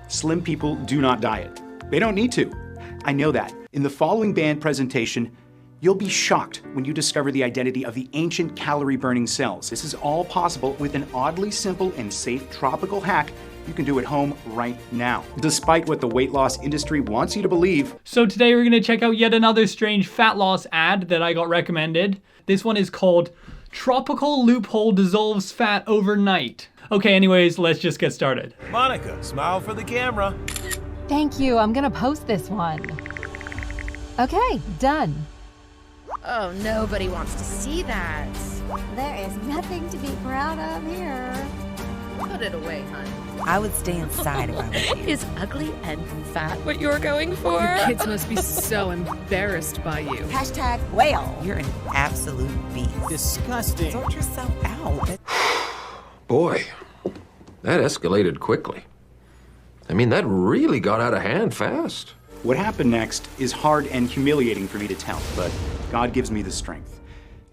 Slim people do not diet. They don't need to. I know that. In the following band presentation, you'll be shocked when you discover the identity of the ancient calorie-burning cells. This is all possible with an oddly simple and safe tropical hack you can do at home right now, despite what the weight loss industry wants you to believe. So today we're gonna check out yet another strange fat loss ad that I got recommended. This one is called Tropical Loophole Dissolves Fat Overnight. Okay, anyways, let's just get started. Monica, smile for the camera. Thank you, I'm gonna post this one. Okay, done. Oh, nobody wants to see that. There is nothing to be proud of here. Put it away, hon. I would stay inside if I was you. Is ugly and fat what you're going for? Your kids must be so embarrassed by you. Hashtag whale. You're an absolute beast. Disgusting. Sort yourself out. Boy, that escalated quickly. I mean, that really got out of hand fast. What happened next is hard and humiliating for me to tell, but God gives me the strength,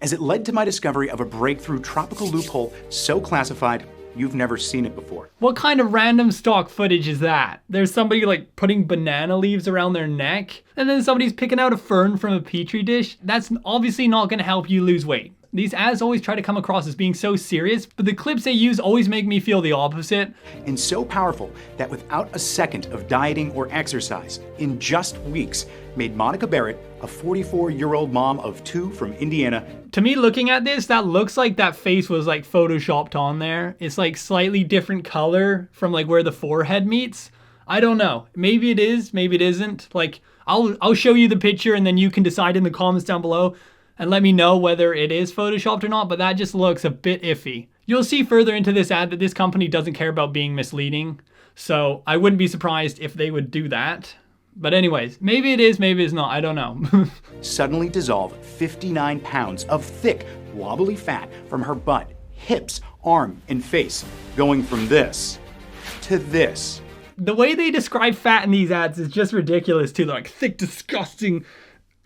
as it led to my discovery of a breakthrough tropical loophole so classified you've never seen it before. What kind of random stock footage is that? There's somebody like putting banana leaves around their neck, and then somebody's picking out a fern from a petri dish. That's obviously not gonna help you lose weight. These ads always try to come across as being so serious, but the clips they use always make me feel the opposite. And so powerful that without a second of dieting or exercise, in just weeks, made Monica Barrett, a 44-year-old mom of 2 from Indiana. To me, looking at this, that looks like that face was like photoshopped on there. It's like slightly different color from like where the forehead meets. I don't know. Maybe it is, maybe it isn't. Like, I'll show you the picture and then you can decide in the comments down below and let me know whether it is photoshopped or not, but that just looks a bit iffy. You'll see further into this ad that this company doesn't care about being misleading, so I wouldn't be surprised if they would do that. But anyways, maybe it is, maybe it's not, I don't know. Suddenly dissolve 59 pounds of thick, wobbly fat from her butt, hips, arm, and face, going from this to this. The way they describe fat in these ads is just ridiculous too. They're like thick, disgusting,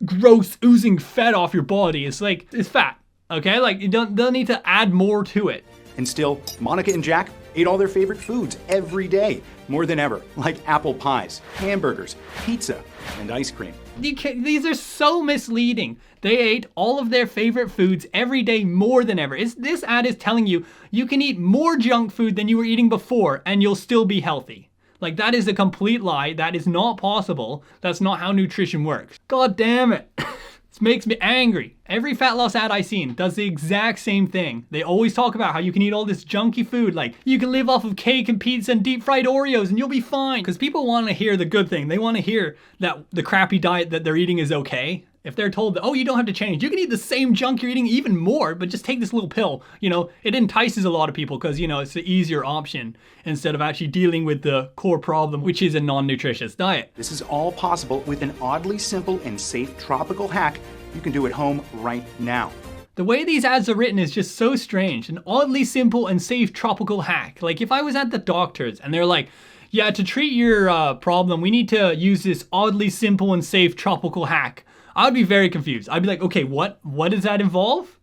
gross, oozing fat off your body. It's like, it's fat, okay? Like, you don't need to add more to it. And still, Monica and Jack ate all their favorite foods every day, more than ever, like apple pies, hamburgers, pizza, and ice cream. These are so misleading. They ate all of their favorite foods every day more than ever. This ad is telling you, you can eat more junk food than you were eating before and you'll still be healthy. Like, that is a complete lie. That is not possible. That's not how nutrition works. God damn it. This makes me angry. Every fat loss ad I've seen does the exact same thing. They always talk about how you can eat all this junky food. Like, you can live off of cake and pizza and deep fried Oreos and you'll be fine. Because people want to hear the good thing. They want to hear that the crappy diet that they're eating is okay. If they're told that, oh, you don't have to change, you can eat the same junk you're eating, even more, but just take this little pill. You know, it entices a lot of people because, you know, it's the easier option instead of actually dealing with the core problem, which is a non-nutritious diet. This is all possible with an oddly simple and safe tropical hack you can do at home right now. The way these ads are written is just so strange. An oddly simple and safe tropical hack. Like, if I was at the doctor's and they're like, yeah, to treat your problem, we need to use this oddly simple and safe tropical hack, I'd be very confused. I'd be like, okay, what does that involve?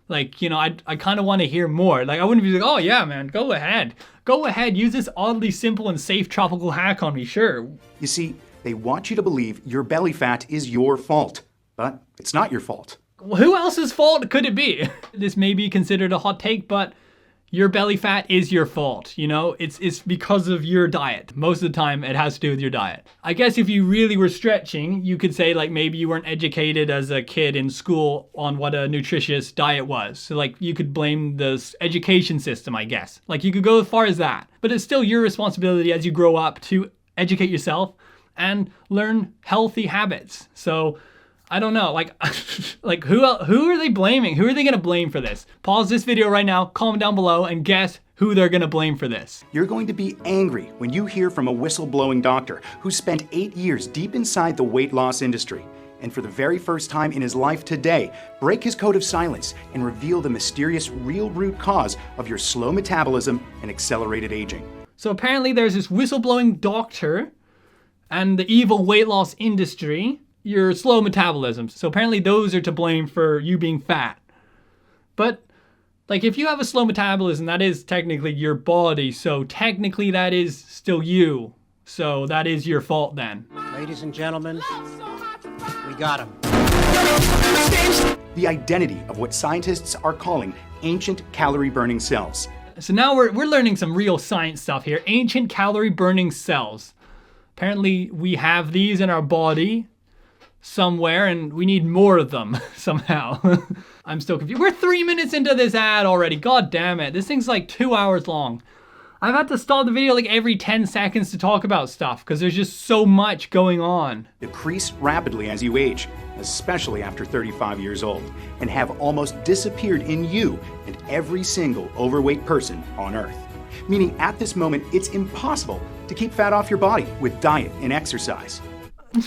Like, you know, I kind of want to hear more. Like, I wouldn't be like, oh yeah, man, go ahead. Go ahead, use this oddly simple and safe tropical hack on me, sure. You see, they want you to believe your belly fat is your fault, but it's not your fault. Who else's fault could it be? This may be considered a hot take, but your belly fat is your fault, you know? It's because of your diet. Most of the time, it has to do with your diet. I guess if you really were stretching, you could say like maybe you weren't educated as a kid in school on what a nutritious diet was. So like you could blame the education system, I guess. Like you could go as far as that. But it's still your responsibility as you grow up to educate yourself and learn healthy habits. So I don't know, like, like who are they blaming? Who are they gonna blame for this? Pause this video right now, comment down below, and guess who they're gonna blame for this. You're going to be angry when you hear from a whistleblowing doctor who spent 8 years deep inside the weight loss industry, and for the very first time in his life today, break his code of silence and reveal the mysterious real root cause of your slow metabolism and accelerated aging. So apparently there's this whistleblowing doctor and the evil weight loss industry, your slow metabolism. So apparently those are to blame for you being fat. But like if you have a slow metabolism, that is technically your body. So technically that is still you. So that is your fault then. Ladies and gentlemen, we got him. The identity of what scientists are calling ancient calorie-burning cells. So now we're learning some real science stuff here. Ancient calorie-burning cells. Apparently we have these in our body somewhere and we need more of them somehow. I'm still confused. We're 3 minutes into this ad already. God damn it. This thing's like 2 hours long. I've had to stop the video like every 10 seconds to talk about stuff because there's just so much going on. Decrease rapidly as you age, especially after 35 years old, and have almost disappeared in you and every single overweight person on Earth. Meaning at this moment, it's impossible to keep fat off your body with diet and exercise.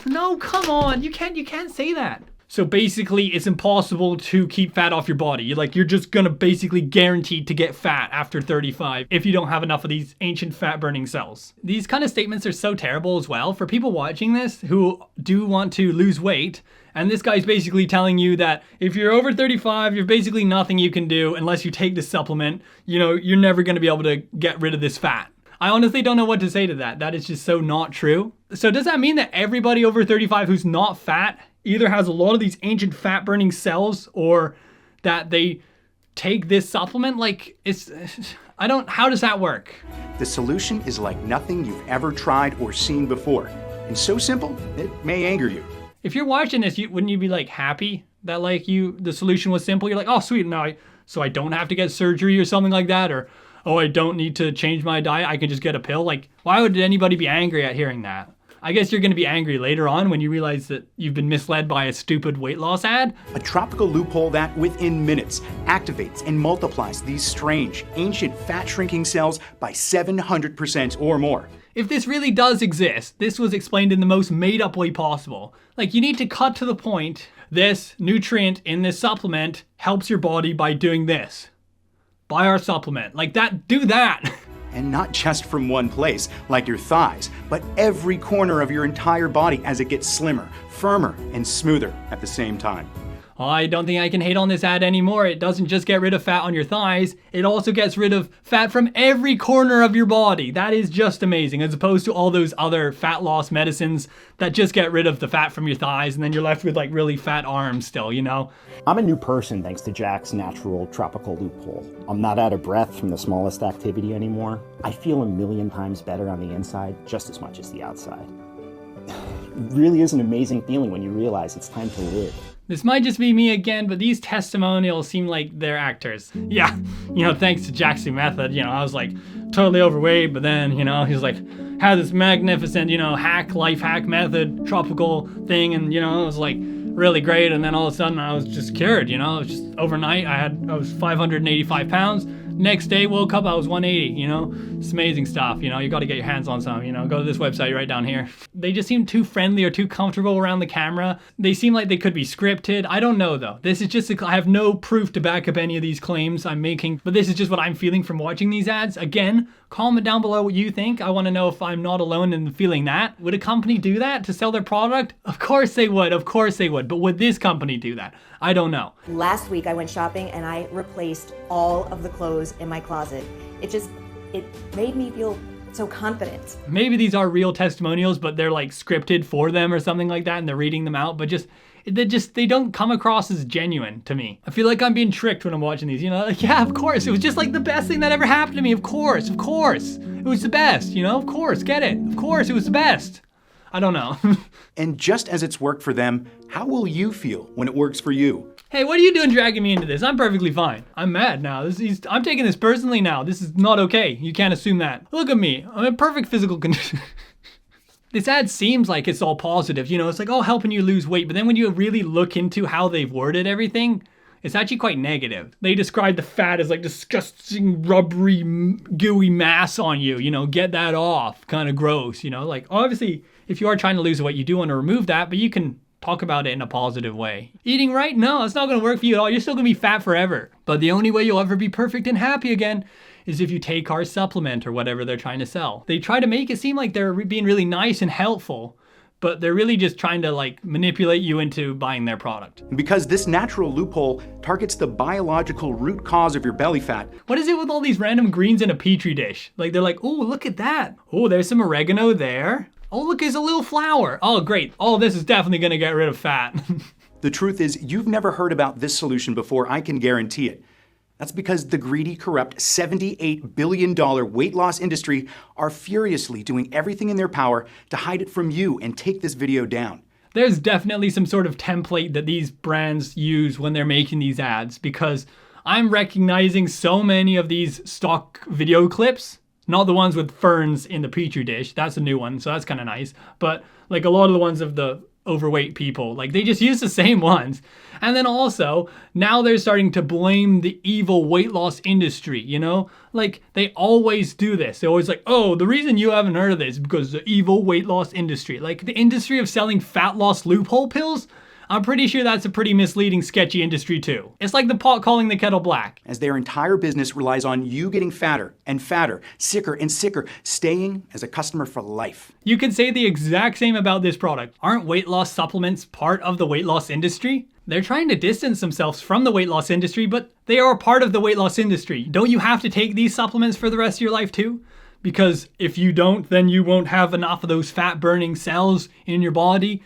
No, come on. You can't say that. So basically, it's impossible to keep fat off your body. You're just gonna basically guaranteed to get fat after 35 if you don't have enough of these ancient fat-burning cells. These kind of statements are so terrible as well for people watching this who do want to lose weight. And this guy's basically telling you that if you're over 35, you're basically nothing you can do unless you take this supplement. You're never gonna be able to get rid of this fat. I honestly don't know what to say to that. That is just so not true. So does that mean that everybody over 35 who's not fat either has a lot of these ancient fat burning cells or that they take this supplement? How does that work? The solution is like nothing you've ever tried or seen before. And so simple, it may anger you. If you're watching this, wouldn't you be happy that the solution was simple? You're like, oh sweet, now so I don't have to get surgery or something like that, or oh, I don't need to change my diet, I can just get a pill. Why would anybody be angry at hearing that? I guess you're gonna be angry later on when you realize that you've been misled by a stupid weight loss ad. A tropical loophole that within minutes activates and multiplies these strange, ancient fat shrinking cells by 700% or more. If this really does exist, this was explained in the most made up way possible. You need to cut to the point. This nutrient in this supplement helps your body by doing this. Buy our supplement. Do that. And not just from one place, like your thighs, but every corner of your entire body as it gets slimmer, firmer, and smoother at the same time. I don't think I can hate on this ad anymore. It doesn't just get rid of fat on your thighs, it also gets rid of fat from every corner of your body. That is just amazing, as opposed to all those other fat loss medicines that just get rid of the fat from your thighs and then you're left with really fat arms still, I'm a new person thanks to Jack's natural tropical loophole. I'm not out of breath from the smallest activity anymore. I feel a million times better on the inside just as much as the outside. It really is an amazing feeling when you realize it's time to live. This might just be me again, but these testimonials seem like they're actors. Yeah, thanks to Jack's method, I was totally overweight, but then, he's had this magnificent, life hack method, tropical thing, and, it was really great. And then all of a sudden I was just cured, it was just overnight. I was 585 pounds. Next day, woke up, I was 180, It's amazing stuff, you got to get your hands on some, go to this website right down here. They just seem too friendly or too comfortable around the camera. They seem like they could be scripted. I don't know though. This is just, I have no proof to back up any of these claims I'm making, but this is just what I'm feeling from watching these ads. Again, comment down below what you think. I want to know if I'm not alone in feeling that. Would a company do that to sell their product? Of course they would, but would this company do that? I don't know. Last week I went shopping and I replaced all of the clothes in my closet. It made me feel so confident. Maybe these are real testimonials, but they're scripted for them or something like that and they're reading them out, but they don't come across as genuine to me. I feel like I'm being tricked when I'm watching these, yeah, of course, it was just the best thing that ever happened to me, of course. It was the best, of course, get it. Of course, it was the best. I don't know. And just as it's worked for them, how will you feel when it works for you? Hey, what are you doing dragging me into this? I'm perfectly fine. I'm mad now. I'm taking this personally now. This is not okay. You can't assume that. Look at me. I'm in perfect physical condition. This ad seems like it's all positive. It's helping you lose weight. But then when you really look into how they've worded everything, it's actually quite negative. They describe the fat as disgusting, rubbery, gooey mass on you. Get that off. Kind of gross, obviously, if you are trying to lose weight, you do want to remove that, but you can talk about it in a positive way. Eating right? No, it's not going to work for you at all. You're still going to be fat forever. But the only way you'll ever be perfect and happy again is if you take our supplement or whatever they're trying to sell. They try to make it seem like they're being really nice and helpful, but they're really just trying to like manipulate you into buying their product. Because this natural loophole targets the biological root cause of your belly fat. What is it with all these random greens in a petri dish? Like they're like, oh, look at that. Oh, there's some oregano there. Oh, look, there's a little flower. Oh, great. Oh, this is definitely gonna get rid of fat. The truth is, you've never heard about this solution before, I can guarantee it. That's because the greedy, corrupt $78 billion weight loss industry are furiously doing everything in their power to hide it from you and take this video down. There's definitely some sort of template that these brands use when they're making these ads, because I'm recognizing so many of these stock video clips, not the ones with ferns in the petri dish, that's a new one, so that's kind of nice, but like a lot of the ones of the overweight people, like they just use the same ones. And then also, now they're starting to blame the evil weight loss industry, you know? Like, they always do this. They're always like, oh, the reason you haven't heard of this is because the evil weight loss industry. Like, the industry of selling fat loss loophole pills? I'm pretty sure that's a pretty misleading, sketchy industry too. It's like the pot calling the kettle black. As their entire business relies on you getting fatter and fatter, sicker and sicker, staying as a customer for life. You can say the exact same about this product. Aren't weight loss supplements part of the weight loss industry? They're trying to distance themselves from the weight loss industry, but they are part of the weight loss industry. Don't you have to take these supplements for the rest of your life too? Because if you don't, then you won't have enough of those fat burning cells in your body.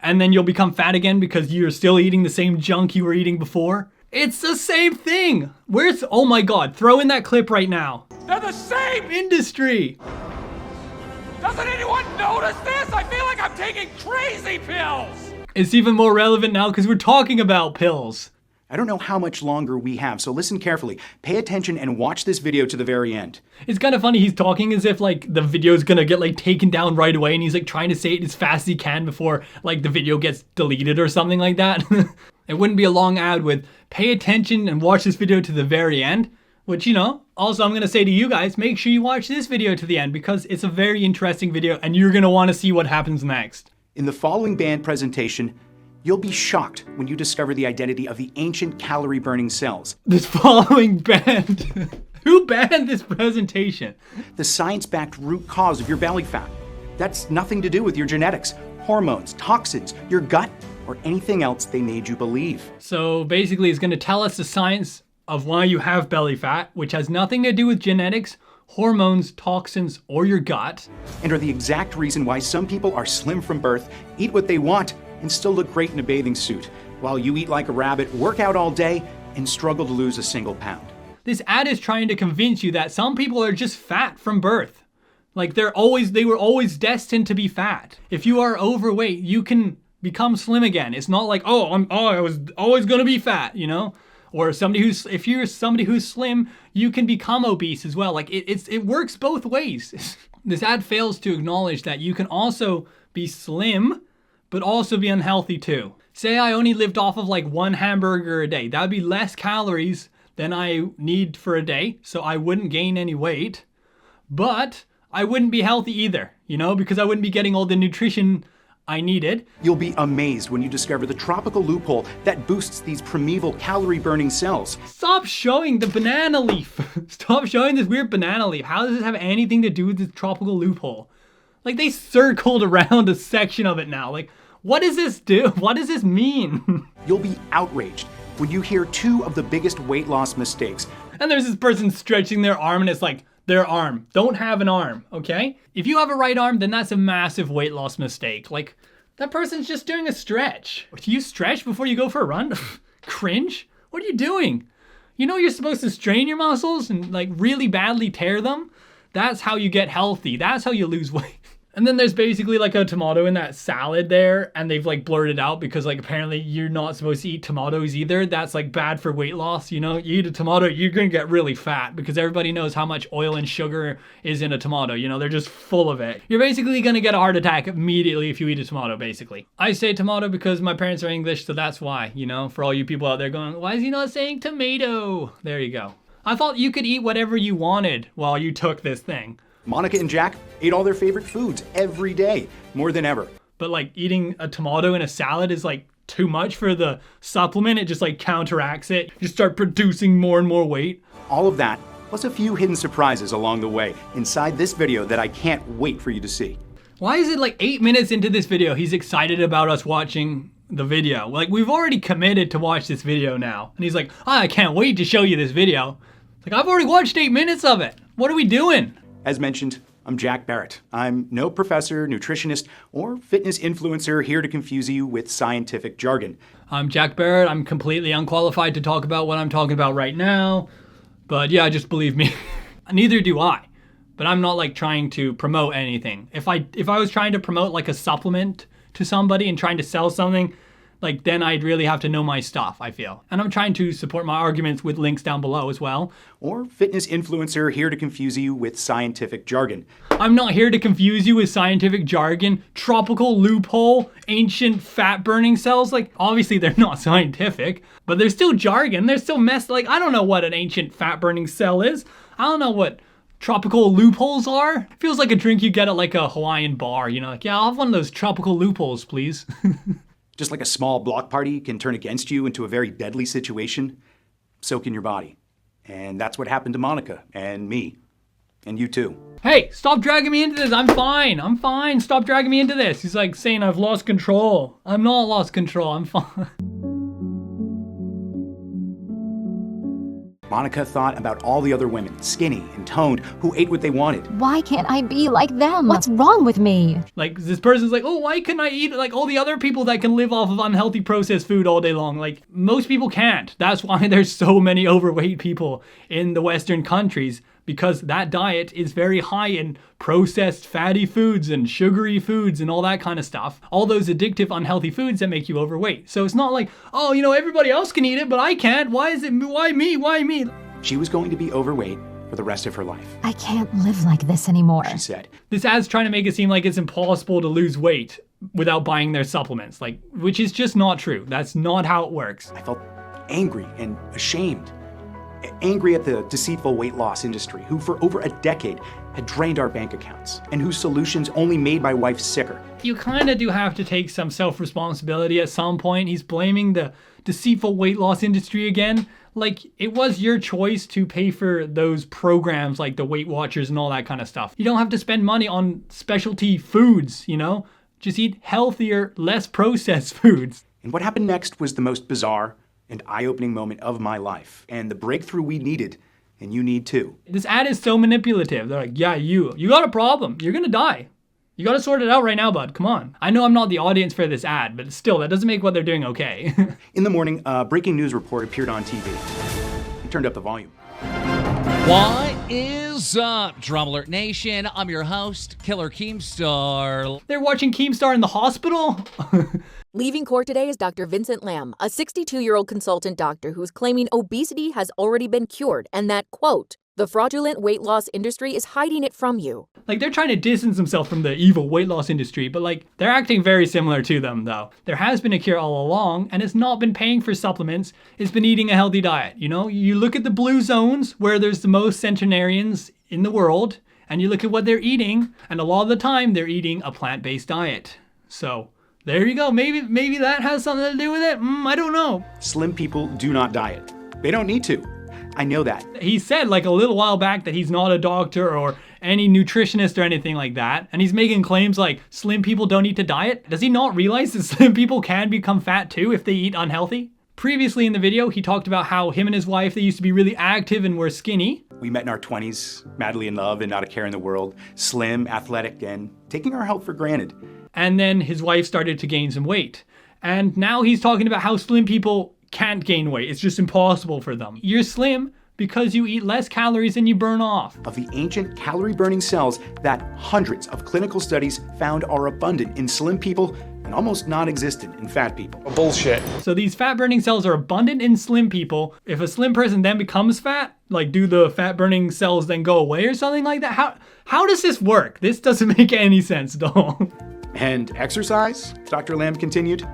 And then you'll become fat again because you're still eating the same junk you were eating before. It's the same thing. Oh my God, throw in that clip right now. They're the same industry. Doesn't anyone notice this? I feel like I'm taking crazy pills. It's even more relevant now because we're talking about pills. I don't know how much longer we have, so listen carefully. Pay attention and watch this video to the very end. It's kind of funny, he's talking as if like the video's gonna get like taken down right away, and he's like trying to say it as fast as he can before like the video gets deleted or something like that. It wouldn't be a long ad with pay attention and watch this video to the very end, which, you know, also I'm gonna say to you guys, make sure you watch this video to the end because it's a very interesting video and you're gonna wanna see what happens next. In the following band presentation, you'll be shocked when you discover the identity of the ancient calorie-burning cells. This following band. Who banned this presentation? The science-backed root cause of your belly fat. That's nothing to do with your genetics, hormones, toxins, your gut, or anything else they made you believe. So basically it's gonna tell us the science of why you have belly fat, which has nothing to do with genetics, hormones, toxins, or your gut. And are the exact reason why some people are slim from birth, eat what they want, and still look great in a bathing suit, while you eat like a rabbit, work out all day, and struggle to lose a single pound. This ad is trying to convince you that some people are just fat from birth. Like they were always destined to be fat. If you are overweight, you can become slim again. It's not like, I was always gonna be fat, you know? Or if you're somebody who's slim, you can become obese as well. Like it works both ways. This ad fails to acknowledge that you can also be slim, but also be unhealthy too. Say I only lived off of like one hamburger a day. That would be less calories than I need for a day, so I wouldn't gain any weight, but I wouldn't be healthy either, you know, because I wouldn't be getting all the nutrition I needed. You'll be amazed when you discover the tropical loophole that boosts these primeval calorie-burning cells. Stop showing the banana leaf. Stop showing this weird banana leaf. How does this have anything to do with this tropical loophole? Like they circled around a section of it now. Like, what does this do? What does this mean? You'll be outraged when you hear two of the biggest weight loss mistakes. And there's this person stretching their arm and it's like, their arm. Don't have an arm, okay? If you have a right arm, then that's a massive weight loss mistake. Like, that person's just doing a stretch. Do you stretch before you go for a run? Cringe? What are you doing? You know you're supposed to strain your muscles and like really badly tear them? That's how you get healthy. That's how you lose weight. And then there's basically like a tomato in that salad there, and they've like blurred it out because like apparently you're not supposed to eat tomatoes either. That's like bad for weight loss, you know? You eat a tomato, you're gonna get really fat because everybody knows how much oil and sugar is in a tomato, you know? They're just full of it. You're basically gonna get a heart attack immediately if you eat a tomato, basically. I say tomato because my parents are English, so that's why, you know? For all you people out there going, why is he not saying tomato? There you go. I thought you could eat whatever you wanted while you took this thing. Monica and Jack ate all their favorite foods every day, more than ever. But like eating a tomato in a salad is like too much for the supplement. It just like counteracts it. You start producing more and more weight. All of that, plus a few hidden surprises along the way inside this video that I can't wait for you to see. Why is it like 8 minutes into this video, he's excited about us watching the video? Like, we've already committed to watch this video now. And he's like, I can't wait to show you this video. It's like, I've already watched 8 minutes of it. What are we doing? As mentioned, I'm Jack Barrett. I'm no professor, nutritionist, or fitness influencer here to confuse you with scientific jargon. I'm Jack Barrett. I'm completely unqualified to talk about what I'm talking about right now. But yeah, just believe me. Neither do I. But I'm not like trying to promote anything. If I was trying to promote like a supplement to somebody and trying to sell something, like then I'd really have to know my stuff, I feel. And I'm trying to support my arguments with links down below as well. Or fitness influencer here to confuse you with scientific jargon. I'm not here to confuse you with scientific jargon, tropical loophole, ancient fat burning cells. Like, obviously they're not scientific, but they're still jargon. They're still messed. Like, I don't know what an ancient fat burning cell is. I don't know what tropical loopholes are. It feels like a drink you get at like a Hawaiian bar, you know, like, yeah, I'll have one of those tropical loopholes, please. Just like a small block party can turn against you into a very deadly situation, so can your body. And that's what happened to Monica and me and you too. Hey, stop dragging me into this. I'm fine. I'm fine. Stop dragging me into this. He's like saying I've lost control. I'm not lost control. I'm fine. Monica thought about all the other women, skinny and toned, who ate what they wanted. Why can't I be like them? What's wrong with me? Like, this person's like, oh, why can't I eat like all the other people that can live off of unhealthy processed food all day long? Like, most people can't. That's why there's so many overweight people in the Western countries, because that diet is very high in processed fatty foods and sugary foods and all that kind of stuff. All those addictive, unhealthy foods that make you overweight. So it's not like, oh, you know, everybody else can eat it, but I can't. Why me? Why me? She was going to be overweight for the rest of her life. I can't live like this anymore, she said. This ad's trying to make it seem like it's impossible to lose weight without buying their supplements, like, which is just not true. That's not how it works. I felt angry and ashamed. Angry at the deceitful weight loss industry, who for over a decade had drained our bank accounts, and whose solutions only made my wife sicker. You kind of do have to take some self-responsibility at some point. He's blaming the deceitful weight loss industry again. Like, it was your choice to pay for those programs like the Weight Watchers and all that kind of stuff. You don't have to spend money on specialty foods, you know? Just eat healthier, less processed foods. And what happened next was the most bizarre and eye-opening moment of my life, and the breakthrough we needed, and you need too. This ad is so manipulative. They're like, yeah, you got a problem. You're gonna die. You gotta sort it out right now, bud. Come on. I know I'm not the audience for this ad, but still, that doesn't make what they're doing okay. In the morning, a breaking news report appeared on TV. He turned up the volume. What is up, Drum Alert Nation? I'm your host, Killer Keemstar. They're watching Keemstar in the hospital? Leaving court today is Dr. Vincent Lam, a 62-year-old consultant doctor who's claiming obesity has already been cured and that, quote, the fraudulent weight loss industry is hiding it from you. Like, they're trying to distance themselves from the evil weight loss industry, but like, they're acting very similar to them though. There has been a cure all along, and it's not been paying for supplements, it's been eating a healthy diet. You know, you look at the blue zones where there's the most centenarians in the world, and you look at what they're eating, and a lot of the time they're eating a plant-based diet. So, there you go. Maybe that has something to do with it. I don't know. Slim people do not diet. They don't need to. I know that. He said like a little while back that he's not a doctor or any nutritionist or anything like that. And he's making claims like slim people don't need to diet. Does he not realize that slim people can become fat too if they eat unhealthy? Previously in the video, he talked about how him and his wife, they used to be really active and were skinny. We met in our 20s, madly in love and not a care in the world, slim, athletic, and taking our health for granted. And then his wife started to gain some weight. And now he's talking about how slim people can't gain weight. It's just impossible for them. You're slim because you eat less calories than you burn off. Of the ancient calorie-burning cells that hundreds of clinical studies found are abundant in slim people and almost non-existent in fat people. Bullshit. So these fat-burning cells are abundant in slim people. If a slim person then becomes fat, like do the fat-burning cells then go away or something like that? How does this work? This doesn't make any sense at all. And exercise, Dr. Lamb continued,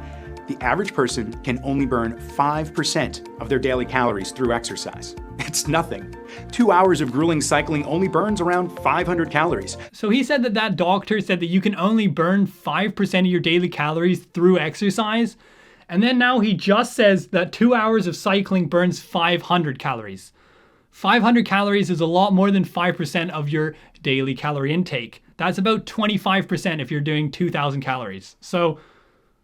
the average person can only burn 5% of their daily calories through exercise. It's nothing. 2 hours of grueling cycling only burns around 500 calories. So he said that doctor said that you can only burn 5% of your daily calories through exercise. And then now he just says that 2 hours of cycling burns 500 calories. 500 calories is a lot more than 5% of your daily calorie intake. That's about 25% if you're doing 2,000 calories. So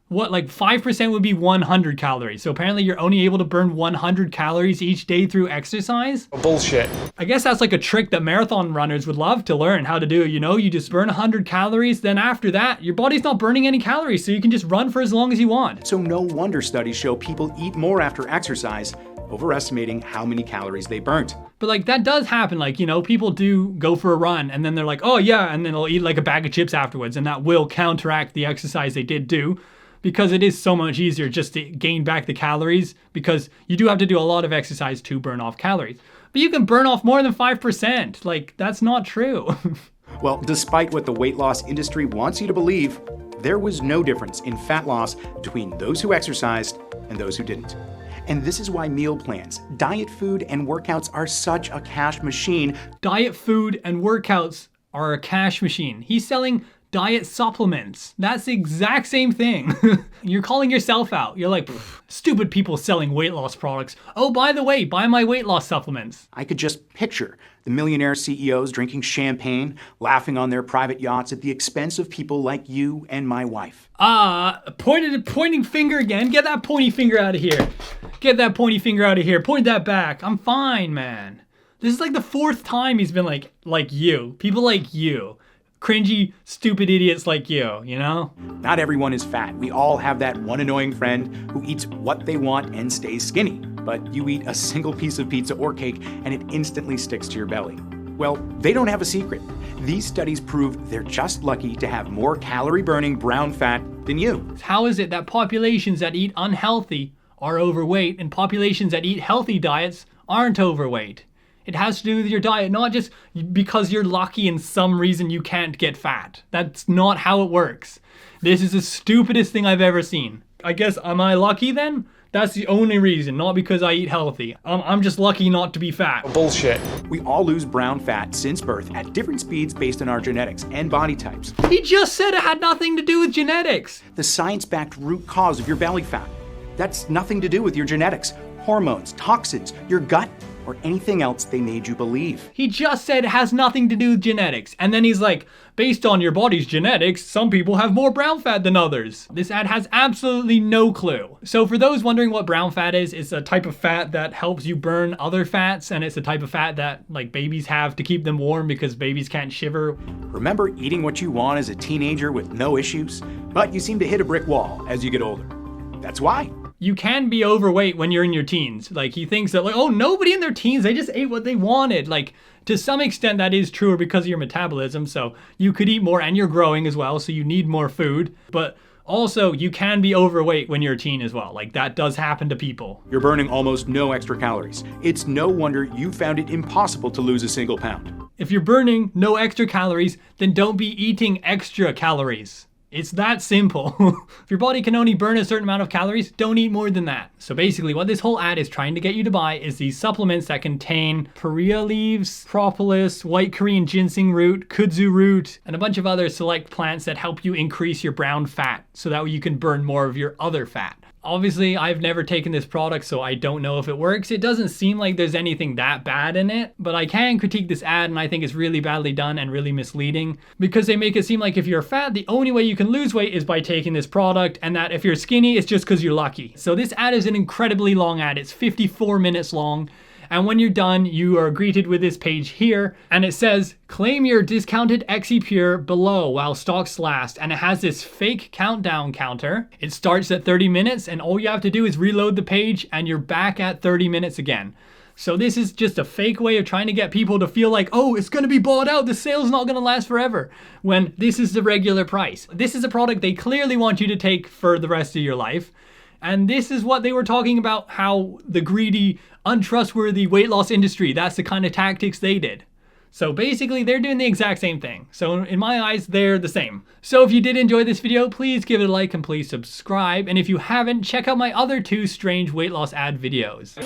what, like 5% would be 100 calories. So apparently you're only able to burn 100 calories each day through exercise. Bullshit. I guess that's like a trick that marathon runners would love to learn how to do. You know, you just burn 100 calories, then after that, your body's not burning any calories, so you can just run for as long as you want. So no wonder studies show people eat more after exercise, overestimating how many calories they burnt. But like that does happen. Like, you know, people do go for a run and then they're like, oh yeah, and then they'll eat like a bag of chips afterwards, and that will counteract the exercise they did do. Because it is so much easier just to gain back the calories, because you do have to do a lot of exercise to burn off calories. But you can burn off more than 5%. Like, that's not true. Well, despite what the weight loss industry wants you to believe, there was no difference in fat loss between those who exercised and those who didn't. And this is why meal plans, diet food, and workouts are such a cash machine. Diet food and workouts are a cash machine. He's selling diet supplements. That's the exact same thing. You're calling yourself out. You're like, stupid people selling weight loss products. Oh, by the way, buy my weight loss supplements. I could just picture the millionaire CEOs drinking champagne, laughing on their private yachts at the expense of people like you and my wife. Pointing finger again. Get that pointy finger out of here. Get that pointy finger out of here. Point that back. I'm fine, man. This is like the 4th time he's been like you. People like you. Cringy, stupid idiots like you know? Not everyone is fat. We all have that one annoying friend who eats what they want and stays skinny. But you eat a single piece of pizza or cake and it instantly sticks to your belly. Well, they don't have a secret. These studies prove they're just lucky to have more calorie-burning brown fat than you. How is it that populations that eat unhealthy are overweight and populations that eat healthy diets aren't overweight? It has to do with your diet, not just because you're lucky and some reason you can't get fat. That's not how it works. This is the stupidest thing I've ever seen. I guess, am I lucky then? That's the only reason, not because I eat healthy. I'm just lucky not to be fat. Bullshit. We all lose brown fat since birth at different speeds based on our genetics and body types. He just said it had nothing to do with genetics. The science-backed root cause of your belly fat. That's nothing to do with your genetics, hormones, toxins, your gut, or anything else they made you believe. He just said it has nothing to do with genetics. And then he's like, based on your body's genetics, some people have more brown fat than others. This ad has absolutely no clue. So for those wondering what brown fat is, it's a type of fat that helps you burn other fats, and it's a type of fat that like babies have to keep them warm because babies can't shiver. Remember eating what you want as a teenager with no issues? But you seem to hit a brick wall as you get older. That's why. You can be overweight when you're in your teens. Like, he thinks that, like, oh, nobody in their teens, they just ate what they wanted. Like, to some extent that is true because of your metabolism, so you could eat more and you're growing as well, so you need more food. But also, you can be overweight when you're a teen as well. Like, that does happen to people. You're burning almost no extra calories. It's no wonder you found it impossible to lose a single pound. If you're burning no extra calories, then don't be eating extra calories. It's that simple. If your body can only burn a certain amount of calories, don't eat more than that. So basically what this whole ad is trying to get you to buy is these supplements that contain perea leaves, propolis, white Korean ginseng root, kudzu root, and a bunch of other select plants that help you increase your brown fat so that way you can burn more of your other fat. Obviously, I've never taken this product, so I don't know if it works. It doesn't seem like there's anything that bad in it, but I can critique this ad, and I think it's really badly done and really misleading because they make it seem like if you're fat, the only way you can lose weight is by taking this product, and that if you're skinny, it's just because you're lucky. So this ad is an incredibly long ad. It's 54 minutes long. And when you're done, you are greeted with this page here, and it says, claim your discounted exipure below while stocks last. And it has this fake countdown counter. It starts at 30 minutes, and all you have to do is reload the page, and you're back at 30 minutes again. So this is just a fake way of trying to get people to feel like, oh, it's gonna be bought out, the sale's not gonna last forever, when this is the regular price. This is a product they clearly want you to take for the rest of your life. And this is what they were talking about, how the greedy, untrustworthy weight loss industry, that's the kind of tactics they did. So basically, they're doing the exact same thing. So in my eyes, they're the same. So if you did enjoy this video, please give it a like and please subscribe. And if you haven't, check out my other 2 strange weight loss ad videos.